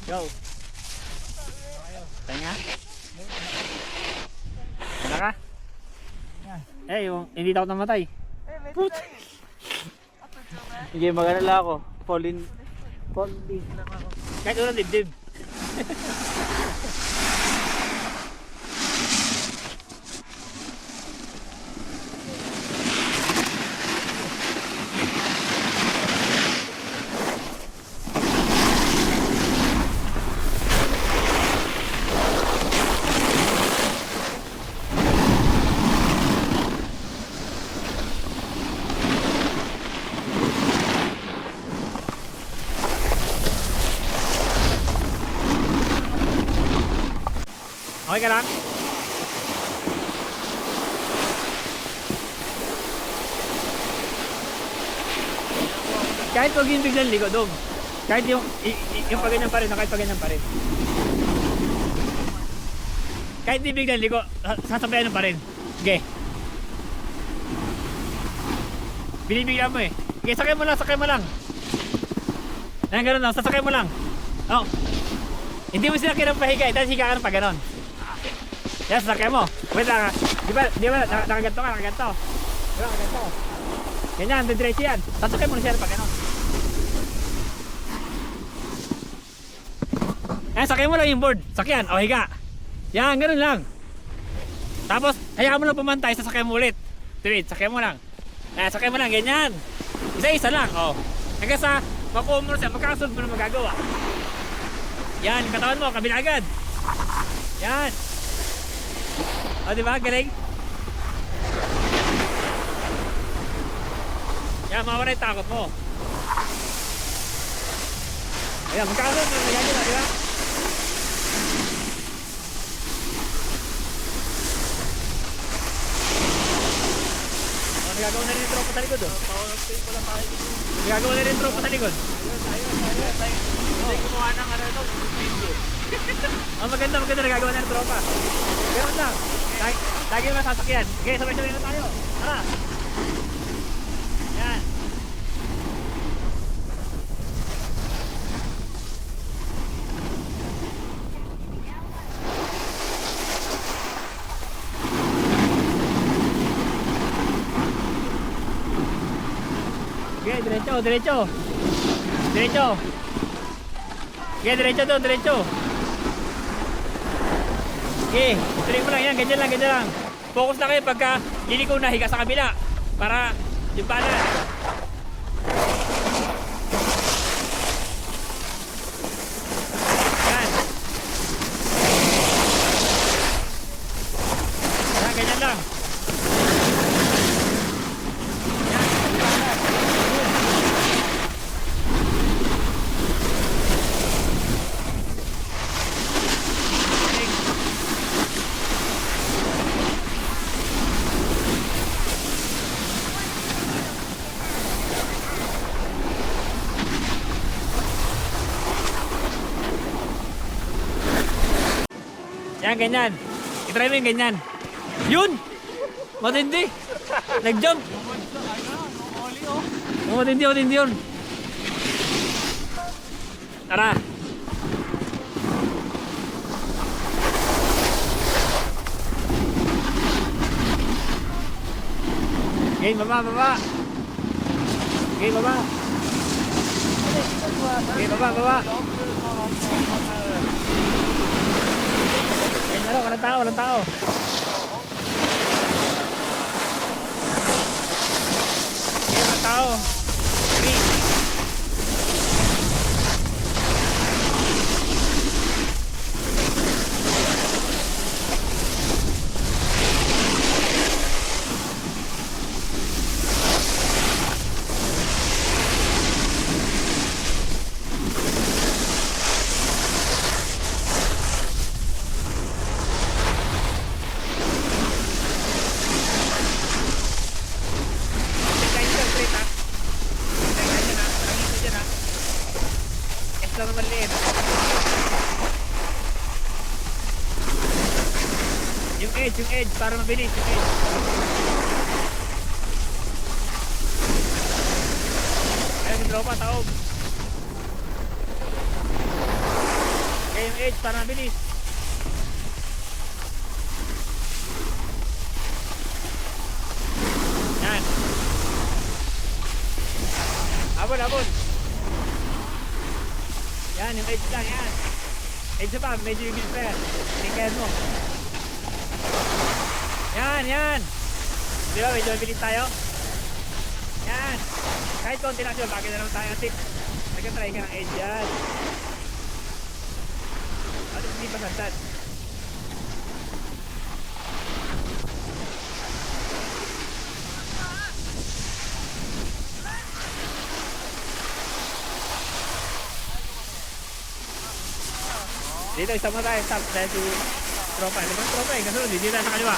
Go. Tenga. Wala ka? Eh, yung hindi takot namatay. Put. Hindi magana lang ako. Fall in lang ako. Kahit unang dibdib. Okay ka lang? Kahit huwag yung biglang ligo, Dom. Kahit yung paganyan pa rin, kahit paganyan pa rin. Kahit di biglang ligo, sasabayan pa rin. Okay. Binibigyan mo eh. Okay, sakay mo lang. Ayan, ganun lang, sasakay mo lang. Oh. Hindi mo sila kinapahiga, dahil higa ka ng pa ganon. Yan, sasakay mo. Wait lang. Di ba nakaganto ka, nakaganto. Di ba, nakaganto. Ganyan, diretso yan. Sasakay mo na siya pag ano. Ayan, sakay mo lang yung board. Sakyan, o higa. Yan, ganun lang. Tapos, hayaan mo lang pumantay, sasakay mo ulit. Tuwid, sakay mo lang. Ayan, sakay mo lang, ganyan. Isa-isa lang, o. Hanggang sa, makuha mo na siya, magkakasunod mo na magagawa. Yan, yung katawan mo, kabila agad. Yan. O, diba? Galing. Yan, mawala yung takot mo. Ayan, magkakasunod mo na magagawa, diba? O, nagagawa na rin yung tropa sa likod, o. Nagagawa na rin yung tropa sa likod. Ayos. Hindi gumawa ng ano ito, video. Oh, maganda nagagawa na ng tropa. Pero lang, lagi naman sasakyan. Okay, sabay-sabay na tayo. Tara. Yan. Okay, diretso. Okay, diretso. Okay, tuloy mo lang yan, ganyan lang. Focus lang kayo pagka liliko na, higa sa kabila. Para yung pala. Yan. Yan, ganyan lang. Yan, ganyan. I-try mo yung ganyan. Yun! Matindi! Nag-jump! Matindi yun. Tara! Okay, baba! Okay, baba! Okay, baba! Ano, walang tao. Okay, walang tao. 3. Lang maliit. Yung edge para mabilis yung edge. Ayun, yung tropa, taob. edge para mabilis. Yan. Abon, abon. Yan, yung edge lang, yan. Edge pa, medyo bibilis pa yan. Tingkayan mo. Yan, yan. Di ba, medyo mabilis tayo? Yan. Kahit konti lang yun, bakit na naman tayo tip. Nagka-try ka ng edge yan. At hindi pa santad. Dito, isa mo tayo, stop dahil si tropa. Di ba tropa eh, kasunod, hindi tayo sa kaliwa.